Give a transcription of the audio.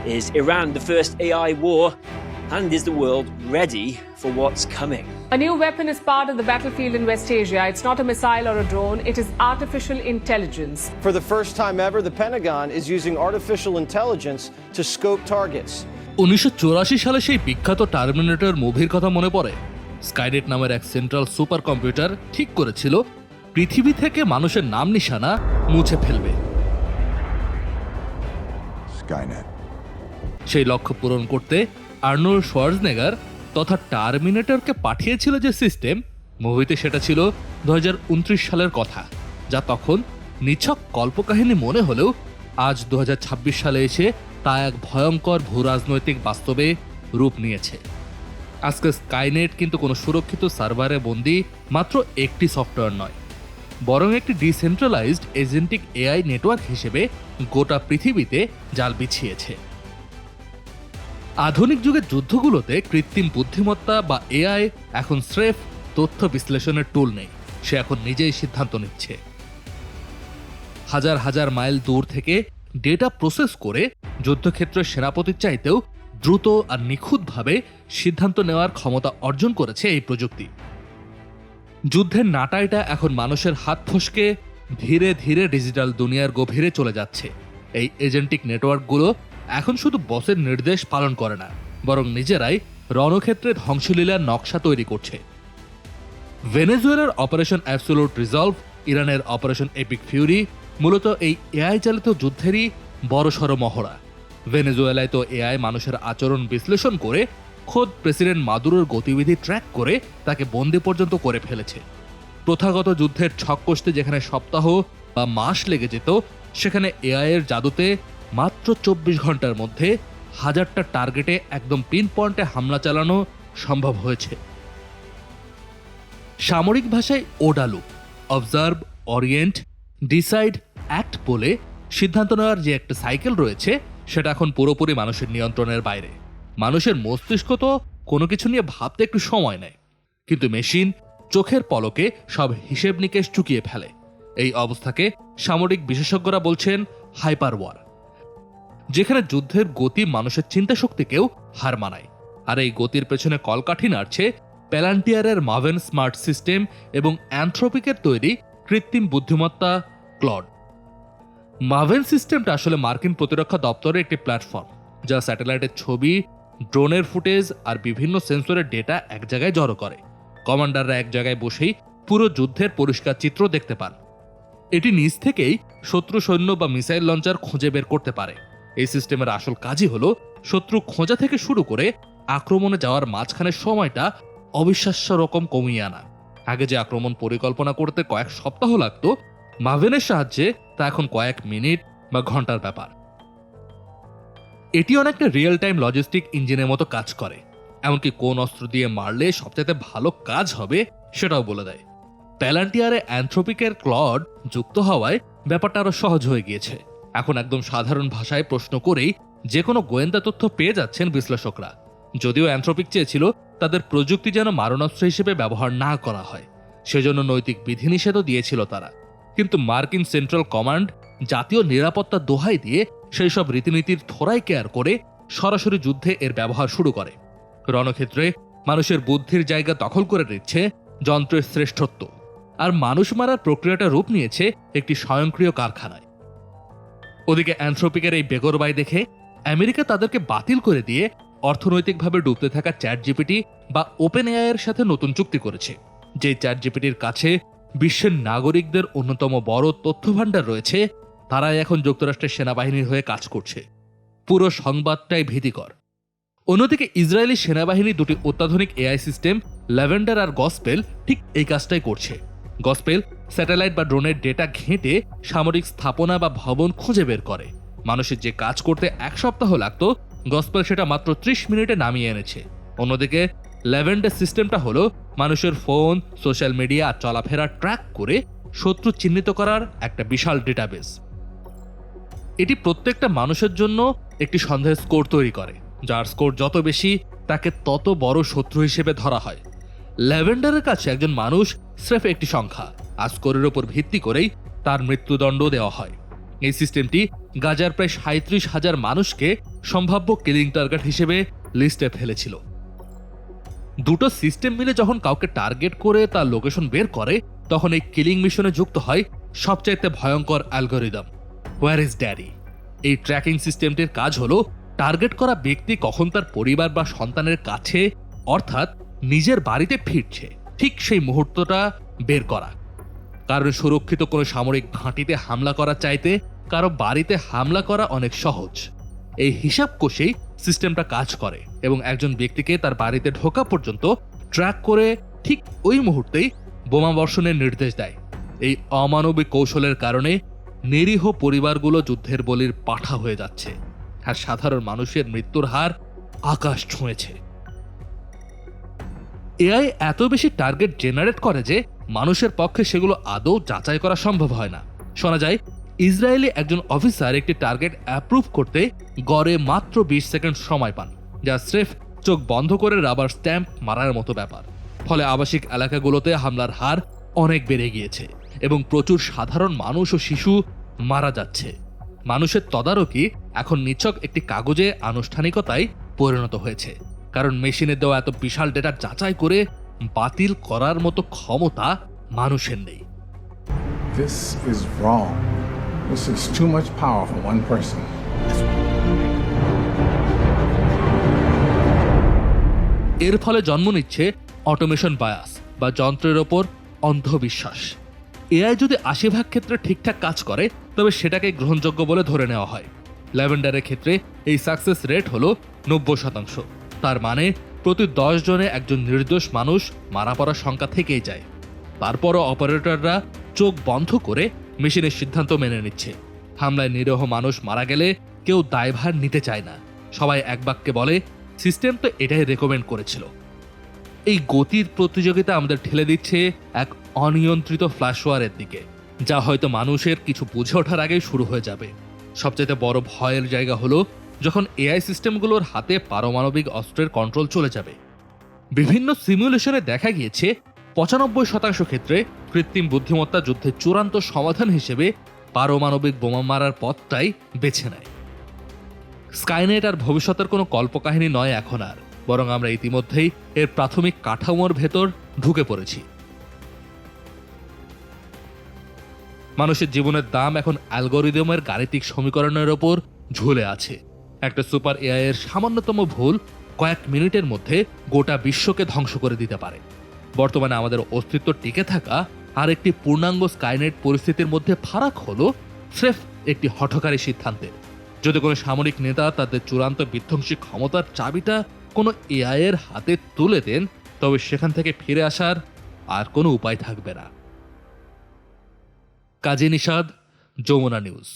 Is Iran the first AI war? And is the world ready for what's coming? A new weapon is part of the battlefield in West Asia. It's not a missile or a drone, it is artificial intelligence. For the first time ever, the Pentagon is using artificial intelligence to scope targets. 1984 সালে সেই বিখ্যাত terminator মুভির কথা মনে পড়ে। Skynet নামের এক central super computer ঠিক করেছিল পৃথিবী থেকে মানুষের নাম নিশানা মুছে ফেলবে। Skynet. সেই লক্ষ্য পূরণ করতে আর্নল্ড শোয়ার্জনেগার তথা টার্মিনেটরকে পাঠিয়েছিল যে সিস্টেম, মুভিতে সেটা ছিল 2029 সালের কথা, যা তখন নিছক কল্পকাহিনী মনে হলেও আজ 2026 সালে এসে তা এক ভয়ঙ্কর ভূরাজনৈতিক বাস্তবে রূপ নিয়েছে। আজকে স্কাইনেট কিন্তু কোনো সুরক্ষিত সার্ভারে বন্দী মাত্র একটি সফটওয়্যার নয়, বরং একটি ডিসেন্ট্রালাইজড এজেন্টিক এআই নেটওয়ার্ক হিসেবে গোটা পৃথিবীতে জাল বিছিয়েছে। আধুনিক যুগের যুদ্ধগুলোতে কৃত্রিম বুদ্ধিমত্তা বা এআই এখন স্রেফ তথ্য বিশ্লেষণের টুল নেই, সে এখন নিজেই সিদ্ধান্ত নিচ্ছে। হাজার হাজার মাইল দূর থেকে ডেটা প্রসেস করে যুদ্ধক্ষেত্রের সেনাপতির চাইতেও দ্রুত আর নিখুঁতভাবে সিদ্ধান্ত নেওয়ার ক্ষমতা অর্জন করেছে এই প্রযুক্তি। যুদ্ধের নাটাইটা এখন মানুষের হাত ফসকে ধীরে ধীরে ডিজিটাল দুনিয়ার গভীরে চলে যাচ্ছে। এই এজেন্টিক নেটওয়ার্কগুলো এখন শুধু বসের নির্দেশ পালন করে না, বরং নিজেরাই রণক্ষেত্রে ধ্বংসলীলার নকশা তৈরি করছে। ভেনেজুয়েলার অপারেশন অ্যাবসোলুট রিজলভ, ইরানের অপারেশন এপিক ফিউরি মূলত এই এআই চালিত যুদ্ধেরই বড়সড় মহড়া। ভেনেজুয়েলায় তো এআই মানুষের আচরণ বিশ্লেষণ করে খোদ প্রেসিডেন্ট মাদুরোর গতিবিধি ট্র্যাক করে তাকে বন্দী পর্যন্ত করে ফেলেছে। প্রথাগত যুদ্ধের ছক কষতে যেখানে সপ্তাহ বা মাস লেগে যেত, সেখানে এআই এর জাদুতে মাত্র 24 ঘন্টার মধ্যে 1000টা টার্গেটে একদম পিন পয়েন্টে হামলা চালানো সম্ভব হয়েছে। সামরিক ভাষায় ওডালু, অবজার্ভ, অরিয়েন্ট, ডিসাইড, অ্যাক্ট বলে সিদ্ধান্ত নেওয়ার যে একটা সাইকেল রয়েছে, সেটা এখন পুরোপুরি মানুষের নিয়ন্ত্রণের বাইরে। মানুষের মস্তিষ্ক তো কোনো কিছু নিয়ে ভাবতে একটু সময় নেয়, কিন্তু মেশিন চোখের পলকে সব হিসেব নিকেশ চুকিয়ে ফেলে। এই অবস্থাকে সামরিক বিশেষজ্ঞরা বলছেন হাইপার ওয়ার, যেখানে যুদ্ধের গতি মানুষের চিন্তা শক্তিকেও হার মানায়। আর এই গতির পেছনে কলকাঠি নাড়ছে প্যালান্টিয়ারের মাভেন স্মার্ট সিস্টেম এবং অ্যানথ্রোপিকের তৈরি কৃত্রিম বুদ্ধিমত্তা ক্লড। মাভেন সিস্টেমটা আসলে মার্কিন প্রতিরক্ষা দপ্তরের একটি প্ল্যাটফর্ম, যা স্যাটেলাইটের ছবি, ড্রোনের ফুটেজ আর বিভিন্ন সেন্সরের ডেটা এক জায়গায় জড়ো করে। কমান্ডাররা এক জায়গায় বসেই পুরো যুদ্ধের পরিষ্কার চিত্র দেখতে পান। এটি নিজ থেকেই শত্রু সৈন্য বা মিসাইল লঞ্চার খুঁজে বের করতে পারে। এই সিস্টেমের আসল কাজই হলো শত্রু খোঁজা থেকে শুরু করে আক্রমণে যাওয়ার মাঝখানের সময়টা অবিশ্বাস্য রকম কমিয়ে আনা। আগে যে আক্রমণ পরিকল্পনা করতে কয়েক সপ্তাহ লাগতো, মাভেনের সাহায্যে তা এখন কয়েক মিনিট বা ঘন্টার ব্যাপার। এটি অনেকটা রিয়েল টাইম লজিস্টিক ইঞ্জিনের মতো কাজ করে, এমনকি কোন অস্ত্র দিয়ে মারলে সবচেয়ে ভালো কাজ হবে সেটাও বলে দেয়। প্যালান্টিয়ারে অ্যানথ্রোপিকের ক্লড যুক্ত হওয়ায় ব্যাপারটা আরো সহজ হয়ে গিয়েছে। এখন একদম সাধারণ ভাষায় প্রশ্ন করেই যে কোনো গোয়েন্দা তথ্য পেয়ে যাচ্ছেন বিশ্লেষকরা। যদিও অ্যানথ্রোপিক চেয়েছিল তাদের প্রযুক্তি যেন মারণাস্ত্র হিসেবে ব্যবহার না করা হয়, সেজন্য নৈতিক বিধিনিষেধও দিয়েছিল তারা। কিন্তু মার্কিন সেন্ট্রাল কমান্ড জাতীয় নিরাপত্তা দোহাই দিয়ে সেই সব রীতিনীতির থোড়াই কেয়ার করে সরাসরি যুদ্ধে এর ব্যবহার শুরু করে। রণক্ষেত্রে মানুষের বুদ্ধির জায়গা দখল করে নিচ্ছে যন্ত্রের শ্রেষ্ঠত্ব, আর মানুষ মারার প্রক্রিয়াটা রূপ নিয়েছে একটি স্বয়ংক্রিয় কারখানায়। ওদিকে অ্যানথ্রোপিকের এই বেগরবাই দেখে আমেরিকা তাদেরকে বাতিল করে দিয়ে অর্থনৈতিকভাবে ডুবতে থাকা চ্যাট জিপিটি বা ওপেন এআই এর সাথে নতুন চুক্তি করেছে। যে চ্যাট জিপিটির কাছে বিশ্বের নাগরিকদের অন্যতম বড় তথ্য ভাণ্ডার রয়েছে, তারাই এখন যুক্তরাষ্ট্রের সেনাবাহিনীর হয়ে কাজ করছে। পুরো সংবাদটাই ভীতিকর। অন্যদিকে ইসরায়েলি সেনাবাহিনী দুটি অত্যাধুনিক এআই সিস্টেম ল্যাভেন্ডার আর গসপেল ঠিক এই কাজটাই করছে। গসপেল স্যাটেলাইট বা ড্রোনের ডেটা ঘেঁটে সামরিক স্থাপনা বা ভবন খুঁজে বের করে। মানুষের যে কাজ করতে এক সপ্তাহ লাগতো, গসপেল সেটা মাত্র 30 মিনিটে নামিয়ে এনেছে। অন্যদিকে ল্যাভেন্ডার সিস্টেমটা হলো মানুষের ফোন, সোশ্যাল মিডিয়া আর চলাফেরা ট্র্যাক করে শত্রু চিহ্নিত করার একটা বিশাল ডেটাবেস। এটি প্রত্যেকটা মানুষের জন্য একটি সন্দেহের স্কোর তৈরি করে, যার স্কোর যত বেশি তাকে তত বড় শত্রু হিসেবে ধরা হয়। ল্যাভেন্ডারের কাছে একজন মানুষ স্রেফ একটি সংখ্যা, আর স্কোরের উপর ভিত্তি করেই তার মৃত্যুদণ্ড দেওয়া হয়। এই সিস্টেমটি গাজার প্রায় 37,000 মানুষকে সম্ভাব্য কিলিং টার্গেট হিসেবে লিস্টে ফেলেছিল। দুটো সিস্টেম মিলে যখন কাউকে টার্গেট করে তার লোকেশন বের করে, তখন এই কিলিং মিশনে যুক্ত হয় সবচাইতে ভয়ঙ্কর অ্যালগোরিদম, হোয়ার ইজ ড্যাডি। এই ট্র্যাকিং সিস্টেমটির কাজ হলো টার্গেট করা ব্যক্তি কখন তার পরিবার বা সন্তানের কাছে, অর্থাৎ নিজের বাড়িতে ফিরছে, ঠিক সেই মুহূর্তটা বের করা। কারণ সুরক্ষিত কোনো সামরিক ঘাঁটিতে হামলা করা চাইতে কারো বাড়িতে হামলা করা অনেক সহজ। এই হিসাব কষেই সিস্টেমটা কাজ করে এবং একজন ব্যক্তিকে তার বাড়িতে ঢোকা পর্যন্ত ট্র্যাক করে ঠিক ওই মুহূর্তেই বোমা বর্ষণের নির্দেশ দেয়। এই অমানবিক কৌশলের কারণে নিরীহ পরিবারগুলো যুদ্ধের বলির পাঠা হয়ে যাচ্ছে, আর সাধারণ মানুষের মৃত্যুর হার আকাশ ছুঁয়েছে। এআই এত বেশি টার্গেট জেনারেট করে যে মানুষের পক্ষে সেগুলো আদৌ যাচাই করা সম্ভব হয় না। শোনা যায় ইসরায়েলি একজন অফিসার একটি টার্গেট অ্যাপ্রুভ করতে গড়ে মাত্র 20 সেকেন্ড সময় পান, যা স্রেফ চোখ বন্ধ করে রাবার স্ট্যাম্প মারার মতো ব্যাপার। ফলে আবাসিক এলাকাগুলোতে হামলার হার অনেক বেড়ে গিয়েছে এবং প্রচুর সাধারণ মানুষ ও শিশু মারা যাচ্ছে। মানুষের তদারকি এখন নিছক একটি কাগজে আনুষ্ঠানিকতায় পরিণত হয়েছে, কারণ মেশিনে দেওয়া এত বিশাল ডেটা যাচাই করে বাতিল করার মতো ক্ষমতা মানুষের নেই। This is wrong. This is too much power for one person. এর ফলে জন্ম নিচ্ছে অটোমেশন বায়াস বা যন্ত্রের ওপর অন্ধবিশ্বাস। এআই যদি 80% ক্ষেত্রে ঠিকঠাক কাজ করে, তবে সেটাকে গ্রহণযোগ্য বলে ধরে নেওয়া হয়। ল্যাভেন্ডারের ক্ষেত্রে এই সাকসেস রেট হলো 90%। তার মানে প্রতি 10 জনে একজন নির্দোষ মানুষ মারা পড়ার সংখ্যা থেকেই যায়। তারপরও অপারেটররা চোখ বন্ধ করে মেশিনের সিদ্ধান্ত মেনে নিচ্ছে। হামলায় নিরীহ মানুষ মারা গেলে কেউ দায়ভার নিতে চায় না। সবাই এক বাক্যে বলে, সিস্টেম তো এটাই রেকমেন্ড করেছিল। এই গতির প্রতিযোগিতা আমাদের ঠেলে দিচ্ছে এক অনিয়ন্ত্রিত ফ্ল্যাশ ওয়ারের দিকে, যা হয়তো মানুষের কিছু বুঝে ওঠার আগেই শুরু হয়ে যাবে। সবচেয়ে বড় ভয়ের জায়গা হলো যখন এআই সিস্টেমগুলোর হাতে পারমাণবিক অস্ত্রের কন্ট্রোল চলে যাবে। বিভিন্ন সিমুলেশনে দেখা গিয়েছে 95% ক্ষেত্রে কৃত্রিম বুদ্ধিমত্তা যুদ্ধের চূড়ান্ত সমাধান হিসেবে পারমাণবিক বোমা মারার পথটাই বেছে নেয়। স্কাইনেট আর ভবিষ্যতের কোনো কল্পকাহিনী নয় এখন আর, বরং আমরা ইতিমধ্যেই এর প্রাথমিক কাঠামোর ভেতর ঢুকে পড়েছি। মানুষের জীবনের দাম এখন অ্যালগোরিদমের গাণিতিক সমীকরণের ওপর ঝুলে আছে। একটা সুপার এআই এর সামান্যতম ভুল কয়েক মিনিটের মধ্যে গোটা বিশ্বকে ধ্বংস করে দিতে পারে। বর্তমানে আমাদের অস্তিত্ব টিকে থাকা আর একটি পূর্ণাঙ্গ স্কাইনেট পরিস্থিতির মধ্যে ফারাক হলো স্রেফ একটি হঠকারী সিদ্ধান্তের। যদি কোনো সামরিক নেতা তাদের চূড়ান্ত বিধ্বংসী ক্ষমতার চাবিটা কোনো এআই এর হাতে তুলে দেন, তবে সেখান থেকে ফিরে আসার আর কোনো উপায় থাকবে না। কাজী নিষাদ, যমুনা নিউজ।